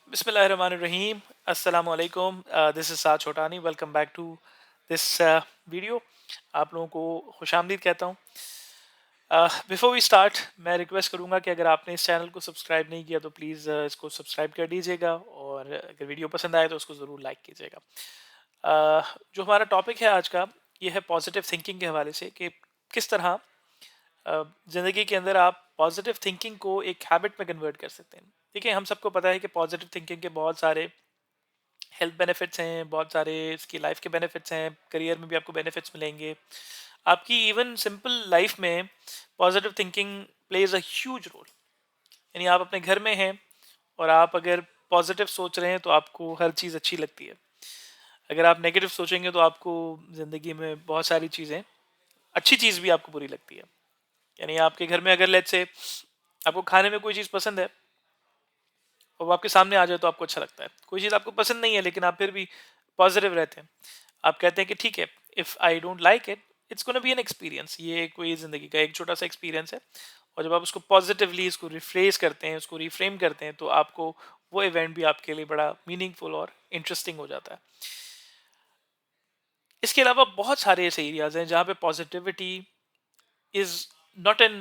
Bismillahirrahmanirrahim. Assalamu alaikum. This is Saad Chotani. Welcome back to this video. आप लोगों को खुशामदीद कहता हूँ। बिफोर वी स्टार्ट मैं रिक्वेस्ट करूँगा कि अगर आपने इस चैनल को सब्सक्राइब नहीं किया तो प्लीज़ इसको सब्सक्राइब कर दीजिएगा और अगर वीडियो पसंद आए तो उसको ज़रूर लाइक कीजिएगा। जो हमारा टॉपिक है आज का, ये है पॉजिटिव थिंकिंग के हवाले से कि किस तरह ज़िंदगी के अंदर आप पॉजिटिव थिंकिंग को एक हैबिट में कन्वर्ट कर सकते हैं। देखिए, हम सबको पता है कि पॉजिटिव थिंकिंग के बहुत सारे हेल्थ बेनिफिट्स हैं, बहुत सारे इसकी लाइफ के बेनिफिट्स हैं, करियर में भी आपको बेनिफिट्स मिलेंगे। आपकी इवन सिंपल लाइफ में positive thinking plays a huge role. यानी आप अपने घर में हैं और आप अगर पॉजिटिव सोच रहे हैं तो आपको हर चीज़ अच्छी लगती है। अगर आप नेगेटिव सोचेंगे तो आपको ज़िंदगी में बहुत सारी चीज़ें, अच्छी चीज़ भी आपको बुरी लगती है। यानी आपके घर में अगर लेट्स से आपको खाने में कोई चीज़ पसंद है और वो आपके सामने आ जाए तो आपको अच्छा लगता है। कोई चीज़ आपको पसंद नहीं है लेकिन आप फिर भी पॉजिटिव रहते हैं। आप कहते हैं कि ठीक है, if I don't like it, it's gonna be an experience. ये कोई ज़िंदगी का एक छोटा-सा एक्सपीरियंस है और जब आप उसको पॉजिटिवली इसको रिफ्रेज़ करते हैं, उसको रिफ्रेम करते हैं, तो आपको वो इवेंट भी आपके लिए बड़ा मीनिंगफुल और इंटरेस्टिंग हो जाता है। इसके अलावा बहुत सारे ऐसे एरियाज़ हैं जहाँ पे positivity is not an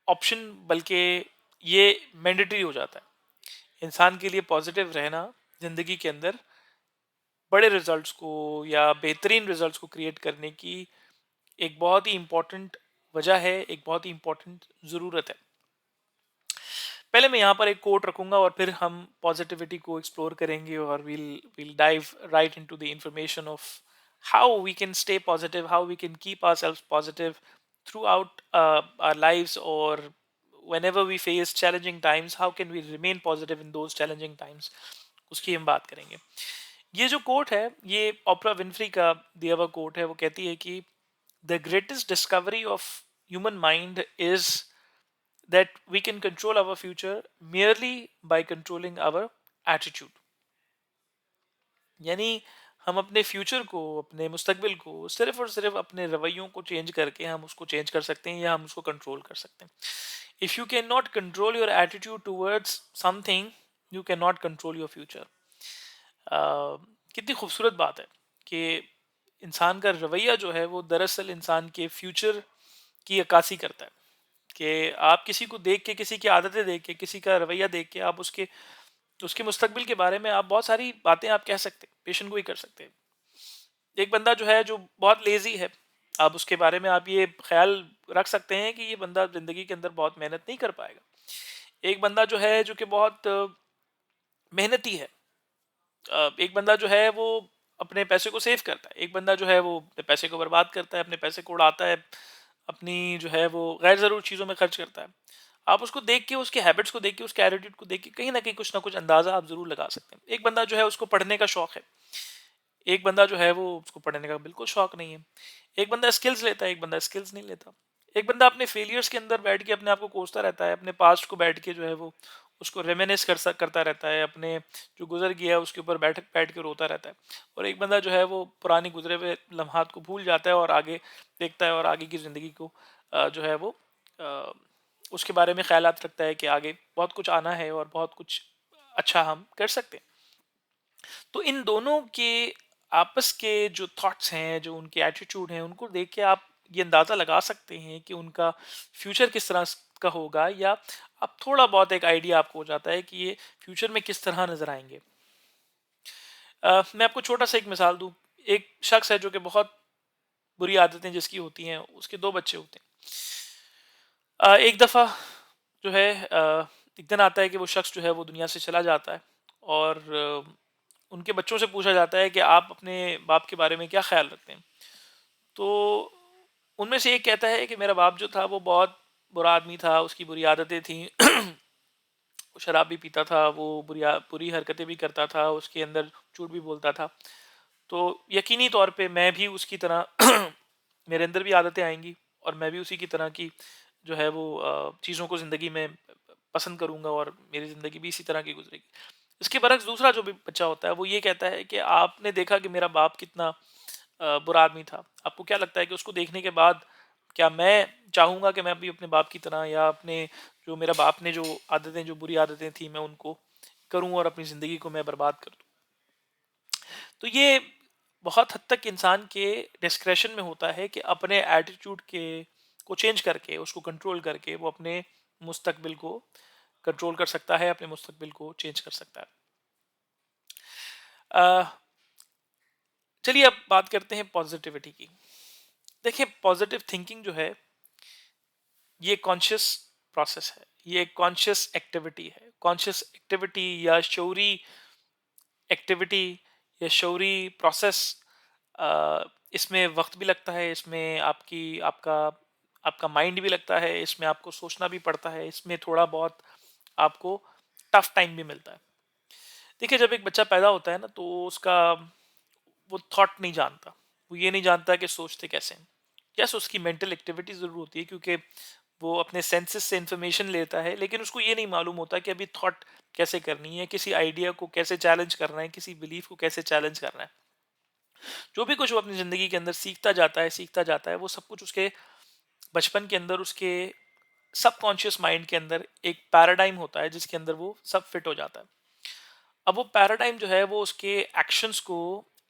option, बल्कि ये मैंडेटरी हो जाता है। इंसान के लिए पॉजिटिव रहना ज़िंदगी के अंदर बड़े रिजल्ट्स को या बेहतरीन रिजल्ट्स को क्रिएट करने की एक बहुत ही इम्पोर्टेंट वजह है, एक बहुत ही इम्पोर्टेंट ज़रूरत है। पहले मैं यहाँ पर एक कोट रखूंगा और फिर हम पॉजिटिविटी को एक्सप्लोर करेंगे और we'll dive right into the information of how we can stay positive, how we can keep ourselves positive throughout our lives, or whenever we face challenging times, how can we remain positive in those challenging times, उसकी हम बात करेंगे। ये जो coat है, ये ओपरा Winfrey का दिया हुआ कोट है। वो कहती है कि the greatest discovery of human mind is that we can control our future merely by controlling our attitude। यानी हम अपने फ्यूचर को, अपने मुस्तकबिल को सिर्फ और सिर्फ अपने रवैयों को चेंज करके हम उसको चेंज कर सकते हैं या हम उसको कंट्रोल कर सकते हैं। If you can not control your attitude towards something, you can not control your future. कितनी खूबसूरत बात है कि इंसान का रवैया जो है वो दरअसल इंसान के फ्यूचर की अक्कासी करता है। कि आप किसी को देख के, किसी की आदतें देख के, किसी का रवैया देख के आप उसके उसके मुस्तकबिल के बारे में आप बहुत सारी बातें आप कह सकते हैं, पेशन गोई कर सकते हैं। एक बंदा जो है, जो बहुत लेजी है, आप उसके बारे में आप ये ख्याल रख सकते हैं कि ये बंदा जिंदगी के अंदर बहुत मेहनत नहीं कर पाएगा। एक बंदा जो है, जो कि बहुत मेहनती है, एक बंदा जो है वो अपने पैसे को सेव करता है, एक बंदा जो है वो अपने पैसे को बर्बाद करता है, अपने पैसे को उड़ाता है, अपनी जो है वो गैर ज़रूरी चीज़ों में खर्च करता है। आप उसको देख के, उसके हैबिट्स को देख के, उसके एटीट्यूड को देख के कहीं ना कहीं कुछ ना कुछ अंदाज़ा आप ज़रूर लगा सकते हैं। एक बंदा जो है उसको पढ़ने का शौक है, एक बंदा जो है वो उसको पढ़ने का बिल्कुल शौक नहीं है। एक बंदा स्किल्स लेता है, एक बंदा स्किल्स नहीं लेता। एक बंदा अपने फेलियर्स के अंदर बैठ के अपने आप को कोसता रहता है, अपने पास्ट को बैठ के जो है वो उसको रेमिनिस करता रहता है, अपने जो गुजर गया है उसके ऊपर बैठ बैठ के रोता रहता है। और एक बंदा जो है वो पुरानी गुजरे हुए लम्हात को भूल जाता है और आगे देखता है और आगे की ज़िंदगी को जो है वो अ, उसके बारे में ख्यालात रखता है कि आगे बहुत कुछ आना है और बहुत कुछ अच्छा हम कर सकते हैं। तो इन दोनों के आपस के जो थॉट्स हैं, जो उनके एटीट्यूड हैं, उनको देख के आप ये अंदाज़ा लगा सकते हैं कि उनका फ्यूचर किस तरह का होगा, या आप थोड़ा बहुत एक आइडिया आपको हो जाता है कि ये फ्यूचर में किस तरह नज़र आएंगे। मैं आपको छोटा सा एक मिसाल दूं। एक शख्स है जो कि बहुत बुरी आदतें जिसकी होती हैं, उसके दो बच्चे होते हैं। एक दफ़ा जो है, एक दिन आता है कि वो शख्स जो है वो दुनिया से चला जाता है और उनके बच्चों से पूछा जाता है कि आप अपने बाप के बारे में क्या ख्याल रखते हैं। तो उनमें से एक कहता है कि मेरा बाप जो था वो बहुत बुरा आदमी था, उसकी बुरी आदतें थीं। वो शराब भी पीता था, वो बुरी हरकतें भी करता था, उसके अंदर झूठ भी बोलता था। तो यकीनी तौर पे मैं भी उसकी तरह मेरे अंदर भी आदतें आएंगी और मैं भी उसी की तरह की जो है वो चीज़ों को ज़िंदगी में पसंद करूंगा और मेरी ज़िंदगी भी इसी तरह की गुजरेगी। इसके बरक्स दूसरा जो भी बच्चा होता है वो ये कहता है कि आपने देखा कि मेरा बाप कितना बुरा आदमी था। आपको क्या लगता है कि उसको देखने के बाद क्या मैं चाहूँगा कि मैं भी अपने बाप की तरह, या अपने जो मेरा बाप ने जो आदतें, जो बुरी आदतें थी, मैं उनको करूं और अपनी ज़िंदगी को मैं बर्बाद कर दूं। तो ये बहुत हद तक इंसान के डिस्क्रेशन में होता है कि अपने एटीट्यूड के को चेंज करके, उसको कंट्रोल करके वो अपने मुस्तकबिल को कंट्रोल कर सकता है, अपने मुस्तकबिल को चेंज कर सकता है। अ, चलिए अब बात करते हैं पॉजिटिविटी की। देखिए पॉजिटिव थिंकिंग जो है ये कॉन्शियस प्रोसेस है, ये कॉन्शियस एक्टिविटी है। कॉन्शियस एक्टिविटी या शौरी एक्टिविटी या शौरी प्रोसेस, इसमें वक्त भी लगता है, इसमें आपका आपका माइंड भी लगता है, इसमें आपको सोचना भी पड़ता है, इसमें थोड़ा बहुत आपको टफ टाइम भी मिलता है। देखिए जब एक बच्चा पैदा होता है ना तो उसका वो थॉट नहीं जानता, वो ये नहीं जानता कि सोचते कैसे हैं। यस उसकी मेंटल एक्टिविटी जरूर होती है क्योंकि वो अपने सेंसेस से इंफॉर्मेशन लेता है, लेकिन उसको ये नहीं मालूम होता कि अभी थॉट कैसे करनी है, किसी आइडिया को कैसे चैलेंज करना है, किसी बिलीफ को कैसे चैलेंज करना है। जो भी कुछ वो अपनी ज़िंदगी के अंदर सीखता जाता है, वो सब कुछ उसके बचपन के अंदर उसके सबकॉन्शियस माइंड के अंदर एक पैराडाइम होता है जिसके अंदर वो सब फिट हो जाता है। अब वो पैराडाइम जो है वो उसके एक्शंस को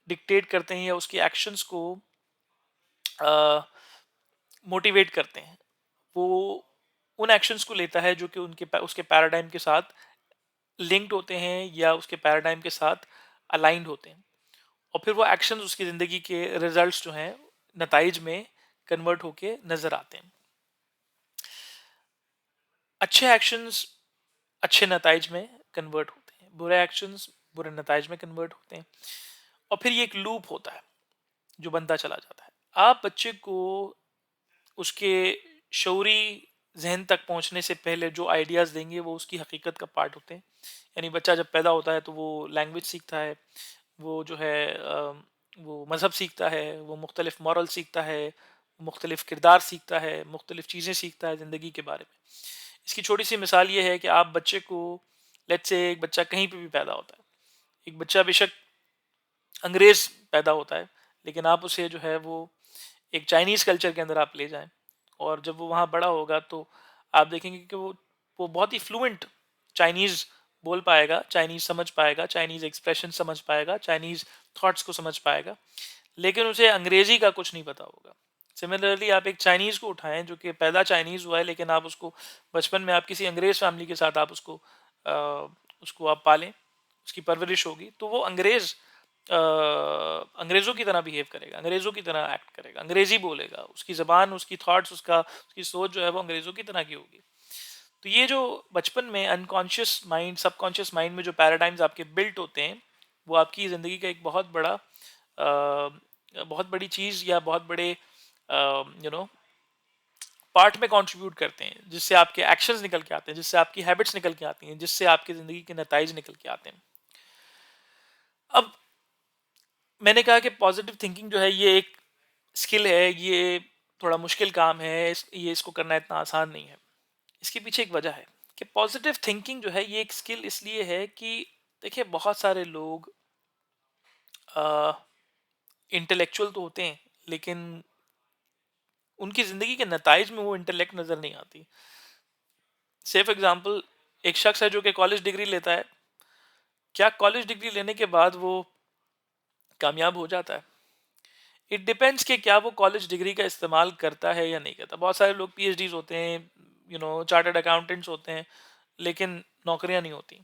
डिक्टेट करते हैं या उसके एक्शंस को मोटिवेट करते हैं। वो उन एक्शंस को लेता है जो कि उसके पैराडाइम के साथ लिंक्ड होते हैं या उसके पैराडाइम के साथ अलाइंड होते हैं, और फिर वो एक्शंस उसकी ज़िंदगी के रिजल्ट्स जो हैं नताइज में कन्वर्ट होके नज़र आते हैं। अच्छे एक्शंस अच्छे नताइज में कन्वर्ट होते हैं, बुरे एक्शंस बुरे नताइज में कन्वर्ट होते हैं, और फिर ये एक लूप होता है जो बनता चला जाता है। आप बच्चे को उसके शऊरी ज़हन तक पहुंचने से पहले जो आइडियाज़ देंगे वो उसकी हकीकत का पार्ट होते हैं। यानी बच्चा जब पैदा होता है तो वो लैंग्वेज सीखता है, वो जो है वो मज़हब सीखता है, वो मुख्तलिफ मॉरल सीखता है, मुख्तलिफ किरदार सीखता है, मुख्तलिफ चीज़ें सीखता है ज़िंदगी के बारे में। इसकी छोटी सी मिसाल ये है कि आप बच्चे को, लेट्स से एक बच्चा कहीं पे भी पैदा होता है, एक बच्चा बेशक अंग्रेज पैदा होता है, लेकिन आप उसे जो है वो एक चाइनीज़ कल्चर के अंदर आप ले जाएं, और जब वो वहाँ बड़ा होगा तो आप देखेंगे कि वो बहुत ही फ्लुएंट चाइनीज़ बोल पाएगा, चाइनीज़ समझ पाएगा, चाइनीज़ एक्सप्रेशन समझ पाएगा, चाइनीज़ थॉट्स को समझ पाएगा, लेकिन उसे अंग्रेजी का कुछ नहीं पता होगा। सिमिलरली आप एक चाइनीज़ को उठाएं जो कि पैदा चाइनीज़ हुआ है, लेकिन आप उसको बचपन में आप किसी अंग्रेज फैमिली के साथ आप उसको आप पालें, उसकी परवरिश होगी, तो वो अंग्रेज़ों की तरह बिहेव करेगा, अंग्रेज़ों की तरह एक्ट करेगा, अंग्रेज़ी बोलेगा, उसकी ज़बान, उसकी थॉट्स, उसकी सोच जो है वो अंग्रेज़ों की तरह की होगी। तो ये जो बचपन में अनकॉन्शियस माइंड, सबकॉन्शियस माइंड में जो पैराडाइम्स आपके बिल्ट होते हैं, वो आपकी ज़िंदगी का एक बहुत बड़ी चीज़ या बहुत बड़े यू नो पार्ट में कंट्रीब्यूट करते हैं, जिससे आपके एक्शंस निकल के आते हैं, जिससे आपकी हैबिट्स निकल के आती हैं, जिससे आपकी ज़िंदगी के नताइज निकल के आते हैं। अब मैंने कहा कि पॉजिटिव थिंकिंग जो है ये एक स्किल है, ये थोड़ा मुश्किल काम है, ये इसको करना इतना आसान नहीं है। इसके पीछे एक वजह है कि पॉजिटिव थिंकिंग जो है ये एक स्किल इसलिए है कि देखिए बहुत सारे लोग इंटेलेक्चुअल तो होते हैं, लेकिन उनकी ज़िंदगी के नताइज में वो इंटेलेक्ट नज़र नहीं आती। से फॉर एग्जांपल एक शख्स है जो कि कॉलेज डिग्री लेता है, क्या कॉलेज डिग्री लेने के बाद वो कामयाब हो जाता है? इट डिपेंड्स कि क्या वो कॉलेज डिग्री का इस्तेमाल करता है या नहीं करता। बहुत सारे लोग पीएचडीज होते हैं, चार्टर्ड अकाउंटेंट्स होते हैं, लेकिन नौकरियां नहीं होती।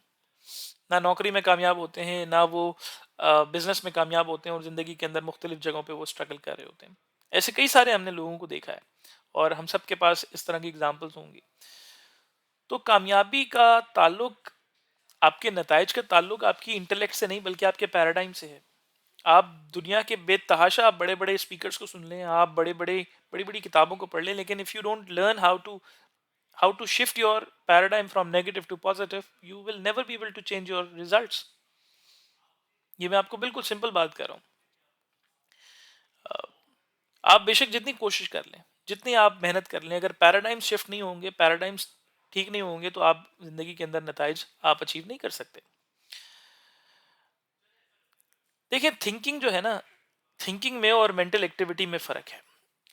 ना नौकरी में कामयाब होते हैं, ना वो बिजनेस में कामयाब होते हैं, और ज़िंदगी के अंदर मुख्तलिफ जगहों पे वो स्ट्रगल कर रहे होते हैं। ऐसे कई सारे हमने लोगों को देखा है, और हम सब के पास इस तरह की एग्जाम्पल्स होंगी। तो कामयाबी का ताल्लुक, आपके नताइज का ताल्लुक आपकी इंटेलेक्ट से नहीं बल्कि आपके पैराडाइम से है। आप दुनिया के बेतहाशा आप बड़े बड़े स्पीकर्स को सुन लें, आप बड़ी बड़ी किताबों को पढ़ लें, लेकिन if you don't learn how to shift your paradigm from negative to positive, you will never be able to change your results. ये मैं आपको बिल्कुल सिंपल बात कर रहा हूँ। आप बेशक जितनी कोशिश कर लें, जितनी आप मेहनत कर लें, अगर पैराडाइम शिफ्ट नहीं होंगे, पैराडाइम्स ठीक नहीं होंगे, तो आप जिंदगी के अंदर नताइज आप अचीव नहीं कर सकते। देखिए थिंकिंग जो है ना, थिंकिंग में और मेंटल एक्टिविटी में फ़र्क है।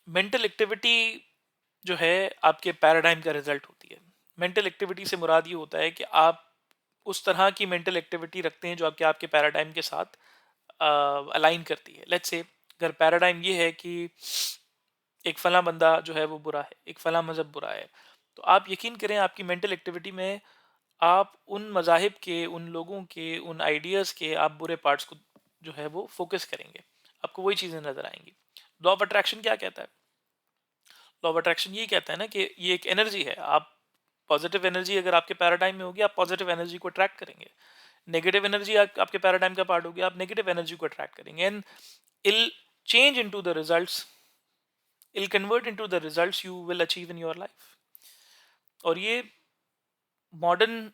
मेंटल एक्टिविटी जो है आपके पैराडाइम का रिजल्ट होती है। मेंटल एक्टिविटी से मुराद ये होता है कि आप उस तरह की मेंटल एक्टिविटी रखते हैं जो आपके आपके पैराडाइम के साथ अलाइन करती है। लेट्स से अगर पैराडाइम ये है कि एक फला बंदा जो है वो बुरा है, एक फला मजहब बुरा है, तो आप यकीन करें आपकी मेंटल एक्टिविटी में आप उन मज़ाहिब के, उन लोगों के, उन आइडियाज़ के आप बुरे पार्ट्स को जो है वो फ़ोकस करेंगे। आपको वही चीज़ें नज़र आएँगी। लॉ ऑफ अट्रैक्शन क्या कहता है? लॉ ऑफ अट्रैक्शन ये कहता है ना कि ये एक एनर्जी है। आप पॉज़िटिव एनर्जी अगर आपके पैराडाइम में होगी, आप पॉज़िटिव एनर्जी को अट्रैक्ट करेंगे। नेगेटिव एनर्जी आपके पैराडाइम का पार्ट होगी, आप नेगेटिव एनर्जी को अट्रैक्ट करेंगे and it'll change into the results, it'll convert into the results you will achieve in your life. और ये मॉडर्न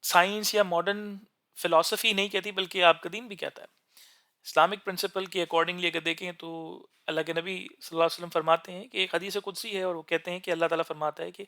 साइंस या मॉडर्न फिलॉसफी नहीं कहती, बल्कि आपका दीन भी कहता है। इस्लामिक प्रिंसिपल के अकॉर्डिंगली अगर देखें तो अल्लाह के नबी सल्लल्लाहु अलैहि वसल्लम फरमाते हैं कि एक हदीस कुदसी है, और वो कहते हैं कि अल्लाह ताला फरमाता है कि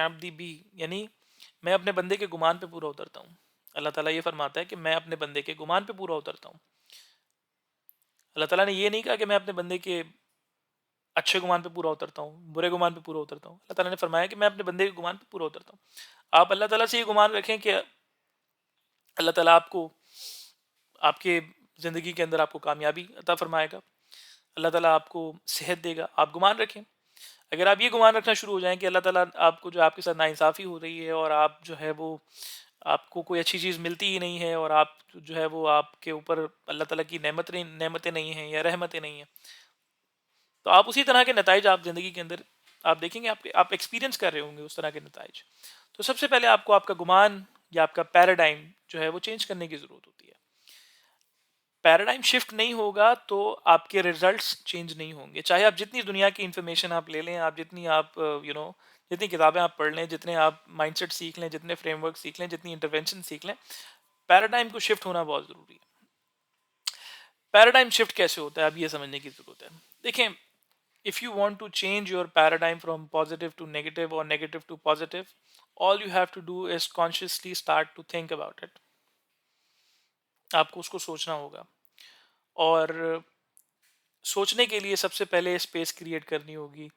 अब्दी बी, यानी मैं अपने बंदे के गुमान पे पूरा उतरता हूँ। अल्लाह ताला ये फरमाता है कि मैं अपने बंदे के गुमान पे पूरा उतरता हूँ। अल्लाह ताला ने ये नहीं कहा कि मैं अपने बंदे के अच्छे गुमान पे पूरा उतरता हूँ, बुरे गुमान पे पूरा उतरता हूँ। अल्लाह ताला ने फरमाया कि मैं अपने बंदे के गुमान पे पूरा उतरता हूँ। आप अल्लाह ताला से ये गुमान रखें कि अल्लाह ताला आपको आपके ज़िंदगी के अंदर आपको कामयाबी अता फरमाएगा, अल्लाह ताला आपको सेहत देगा। आप गुमान रखें। अगर आप ये गुमान रखना शुरू हो जाएँ कि अल्लाह ताला आपको जो आपके साथ नाइंसाफ़ी हो रही है, और आप जो है वो आपको कोई अच्छी चीज़ मिलती ही नहीं है, और आप जो है वो आपके ऊपर अल्लाह ताला की नेमतें नहीं हैं या रहमतें नहीं हैं, तो आप उसी तरह के नताइज आप ज़िंदगी के अंदर आप देखेंगे, आप एक्सपीरियंस कर रहे होंगे उस तरह के नताइज। तो सबसे पहले आपको आपका गुमान या आपका पैराडाइम जो है वो चेंज करने की ज़रूरत होती है। पैराडाइम शिफ्ट नहीं होगा तो आपके रिजल्ट्स चेंज नहीं होंगे। चाहे आप जितनी दुनिया की इंफॉर्मेशन आप ले लें, आप जितनी आप जितनी किताबें आप पढ़ लें, जितने आप माइंडसेट सीख लें, जितने फ्रेमवर्क सीख लें, जितनी इंटरवेंशन सीख लें, पैराडाइम को शिफ्ट होना बहुत ज़रूरी है। पैराडाइम शिफ्ट कैसे होता है, अब ये समझने की ज़रूरत है। देखें, if you want to change your paradigm from positive to negative or negative to positive, all you have to do is consciously start to think about it। आपको उसको सोचना होगा, और सोचने के लिए सबसे पहले स्पेस क्रिएट करनी होगी।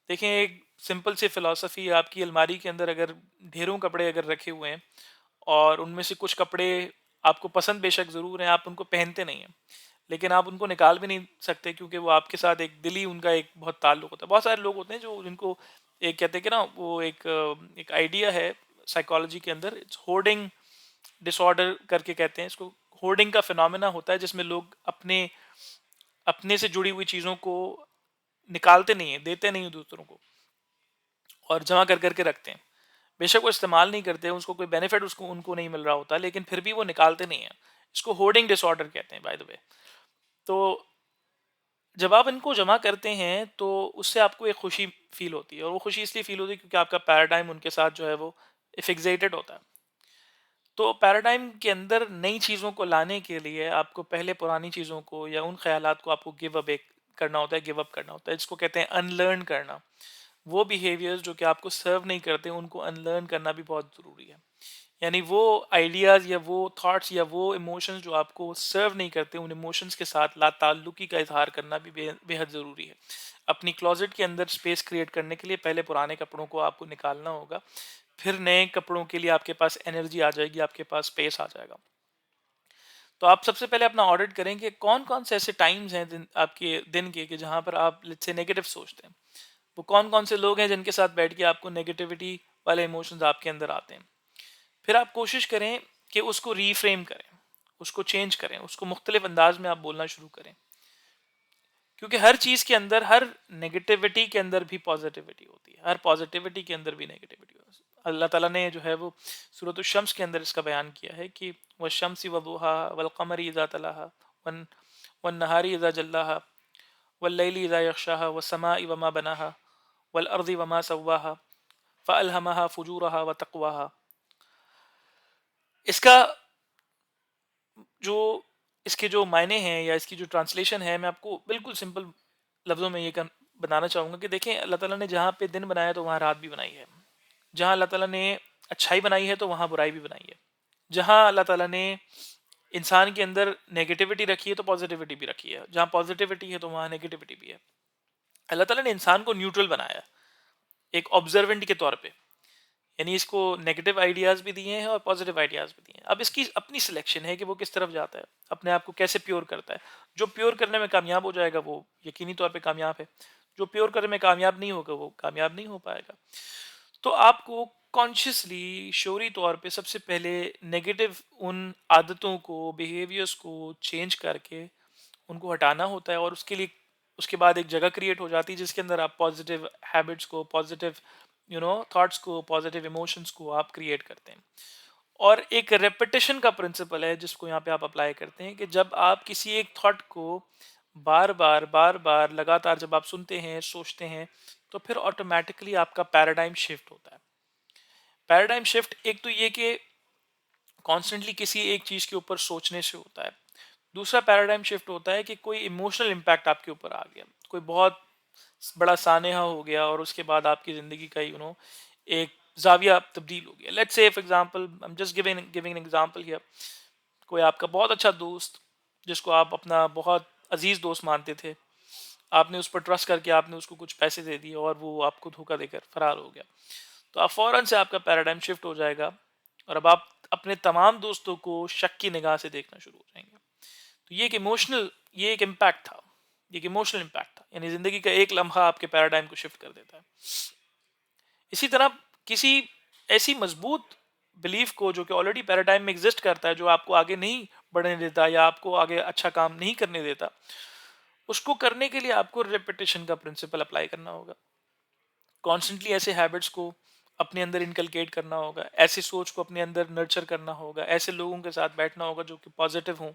देखें, एक सिंपल सी फिलॉसफी, आपकी अलमारी के अंदर अगर ढेरों कपड़े अगर रखे हुए हैं, और उनमें से कुछ कपड़े आपको पसंद बेशक ज़रूर हैं, आप उनको पहनते नहीं हैं, लेकिन आप उनको निकाल भी नहीं सकते, क्योंकि वो आपके साथ एक दिली उनका एक बहुत ताल्लुक होता है। बहुत सारे लोग होते हैं जो जिनको एक कहते हैं कि ना, वो एक आइडिया है साइकोलॉजी के अंदर, इट्स होर्डिंग डिसऑर्डर करके कहते हैं इसको। होर्डिंग का फिनोमेना होता है जिसमें लोग अपने अपने से जुड़ी हुई चीज़ों को निकालते नहीं है, देते नहीं हैं दूसरों को, और जमा कर करके रखते हैं। बेशक वो इस्तेमाल नहीं करते, उसको कोई बेनिफिट उसको उनको नहीं मिल रहा होता, लेकिन फिर भी वो निकालते नहीं हैं। इसको होर्डिंग डिसऑर्डर कहते हैं, बाय द वे। तो जब आप इनको जमा करते हैं तो उससे आपको एक खुशी फील होती है, और वो खुशी इसलिए फील होती है क्योंकि आपका पैराडाइम उनके साथ जो है वो फिक्सेटेड होता है। तो पैराडाइम के अंदर नई चीज़ों को लाने के लिए आपको पहले पुरानी चीज़ों को या उन ख्यालात को आपको गिव अप करना होता है, गिव अप करना होता है, जिसको कहते हैं अनलर्न करना। वो बिहेवियर्स जो कि आपको सर्व नहीं करते, उनको अनलर्न करना भी बहुत ज़रूरी है। यानी वो आइडियाज़ या वो थॉट्स या वो इमोशंस जो आपको सर्व नहीं करते, उन इमोशंस के साथ लाताल्लुकी का इजहार करना भी बेहद ज़रूरी है। अपनी क्लोजेट के अंदर स्पेस क्रिएट करने के लिए पहले पुराने कपड़ों को आपको निकालना होगा, फिर नए कपड़ों के लिए आपके पास एनर्जी आ जाएगी, आपके पास स्पेस आ जाएगा। तो आप सबसे पहले अपना ऑडिट करें कि कौन कौन से ऐसे टाइम्स हैं आपके दिन के, कि जहाँ पर आप लेट्स से नेगेटिव सोचते हैं। वो कौन कौन से लोग हैं जिनके साथ बैठ के आपको नेगेटिविटी वाले इमोशंस आपके अंदर आते हैं। फिर आप कोशिश करें कि उसको रीफ्रेम करें, उसको चेंज करें, उसको मुख्तलिफ अंदाज में आप बोलना शुरू करें, क्योंकि हर चीज़ के अंदर, हर नेगेटिविटी के अंदर भी पॉजिटिविटी होती है, हर पॉजिटिविटी के अंदर भी नेगेटिविटी होती है। अल्लाह ताला ने जो है वो सूरत शम्स के अंदर इसका बयान किया है कि वह शम्सी वदुहा वल कमरी इज़ा तलाहा वन वन नहारी इज़ा जल्लाहा वल लैली इज़ा यग़शाहा वस समाई वमा बनाहा वल अर्ज़ि वमा सव्वाहा फ़अल्हमहा फ़ुजूरहा व तक़वाहा। इसका जो इसके जो मायने हैं या इसकी जो ट्रांसलेशन है, मैं आपको बिल्कुल सिंपल लफ्ज़ों में बताना चाहूँगा कि देखें, अल्लाह ताला ने जहाँ पे दिन बनाया तो वहाँ रात भी बनाई है। जहाँ अल्लाह ताला ने अच्छाई बनाई है तो वहाँ बुराई भी बनाई है। जहाँ अल्लाह ताला ने इंसान के अंदर नेगेटिविटी रखी है तो पॉजिटिविटी भी रखी है। जहाँ पॉजिटिविटी है तो वहाँ नेगेटिविटी भी है। अल्लाह ताला ने इंसान को न्यूट्रल बनाया, एक ऑब्जर्वेंट के तौर पे। यानी इसको नेगेटिव आइडियाज़ भी दिए हैं और पॉजिटिव आइडियाज़ भी दिए हैं। अब इसकी अपनी सिलेक्शन है कि वो किस तरफ जाता है, अपने आप को कैसे प्योर करता है। जो प्योर करने में कामयाब हो जाएगा वो यकीनी तौर पे कामयाब है, जो प्योर करने में कामयाब नहीं होगा वो कामयाब नहीं हो पाएगा। तो आपको कॉन्शियसली शौरी तौर पे सबसे पहले नेगेटिव उन आदतों को, बिहेवियर्स को चेंज करके उनको हटाना होता है, और उसके लिए उसके बाद एक जगह क्रिएट हो जाती है जिसके अंदर आप पॉजिटिव हैबिट्स को, पॉजिटिव थॉट्स को, पॉजिटिव इमोशंस को आप क्रिएट करते हैं। और एक रेपिटेशन का प्रिंसिपल है जिसको यहाँ पे आप अप्लाई करते हैं कि जब आप किसी एक थॉट को बार बार लगातार जब आप सुनते हैं, सोचते हैं, तो फिर ऑटोमेटिकली आपका पैराडाइम शिफ्ट होता है। पैराडाइम शिफ्ट एक तो ये कि कॉन्स्टेंटली किसी एक चीज के ऊपर सोचने से होता है। दूसरा पैराडाइम शिफ्ट होता है कि कोई इमोशनल इम्पैक्ट आपके ऊपर आ गया, कोई बहुत बड़ा सानेहा हो गया और उसके बाद आपकी ज़िंदगी का एक ज़ाविया तब्दील हो गया। Let's say for example, I am just giving giving an example here. कोई आपका बहुत अच्छा दोस्त, जिसको आप अपना बहुत अजीज दोस्त मानते थे, आपने उस पर ट्रस्ट करके आपने उसको कुछ पैसे दे दिए और वो आपको धोखा देकर फरार हो गया। तो आप फौरन से आपका पैराडाइम शिफ्ट हो जाएगा और अब आप अपने तमाम दोस्तों को शक की निगाह से देखना शुरू हो जाएंगे। तो ये एक इम्पैक्ट था, ये एक इमोशनल इम्पैक्ट था, यानी जिंदगी का एक लम्हा आपके पैराडाइम को शिफ्ट कर देता है। इसी तरह किसी ऐसी मजबूत बिलीफ को जो कि ऑलरेडी पैराडाइम में एग्जिस्ट करता है, जो आपको आगे नहीं बढ़ने देता या आपको आगे अच्छा काम नहीं करने देता, उसको करने के लिए आपको रेपिटेशन का प्रिंसिपल अप्लाई करना होगा। कॉन्स्टेंटली ऐसे हैबिट्स को अपने अंदर इनकलकेट करना होगा, ऐसी सोच को अपने अंदर नर्चर करना होगा, ऐसे लोगों के साथ बैठना होगा जो कि पॉजिटिव हों।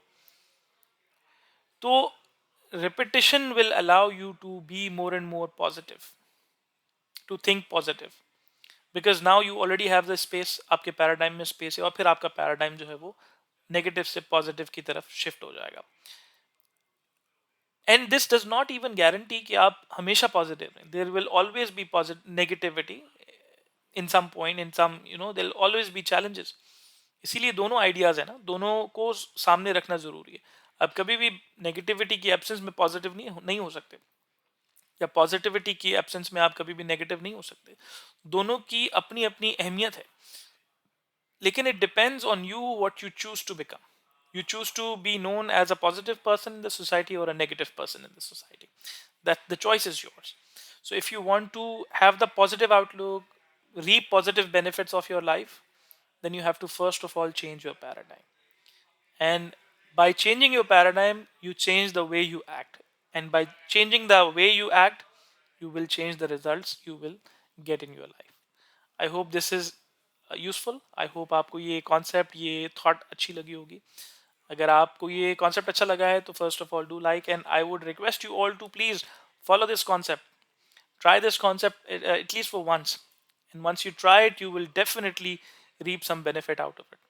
तो repetition will allow you to be more and more positive, to think positive, because now you already have the space, आपके पैराडाइम में स्पेस है और फिर आपका पैराडाइम जो है वो नेगेटिव से पॉजिटिव की तरफ शिफ्ट हो जाएगा। And this does not even guarantee कि आप हमेशा पॉजिटिव रहें। There will always be positive negativity in some point, in some there will always be challenges. इसीलिए दोनों आइडियाज है ना, दोनों को सामने रखना जरूरी है। अब कभी भी नेगेटिविटी की एब्सेंस में पॉजिटिव नहीं हो सकते, या पॉजिटिविटी की एब्सेंस में आप कभी भी नेगेटिव नहीं हो सकते। दोनों की अपनी अपनी अहमियत है, लेकिन it depends on you what you choose to become. You choose to be known as a positive person in the society or a negative person in the society. That the choice is yours. So if you want to have the positive outlook, reap positive benefits of your life, then you have to first of all change your paradigm. And by changing your paradigm, you change the way you act. And by changing the way you act, you will change the results you will get in your life. I hope this is useful. I hope आपको ये concept, ये thought अच्छी लगी होगी। अगर आपको ये concept अच्छा लगा है तो first of all do like, and I would request you all to please follow this concept. Try this concept at least for once. And once you try it, you will definitely reap some benefit out of it.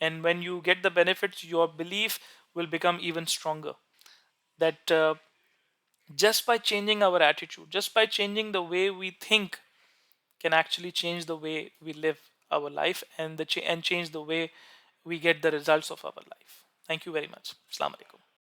And when you get the benefits, your belief will become even stronger, that just by changing our attitude, just by changing the way we think, can actually change the way we live our life, and and change the way we get the results of our life. Thank you very much. Assalamu alaikum.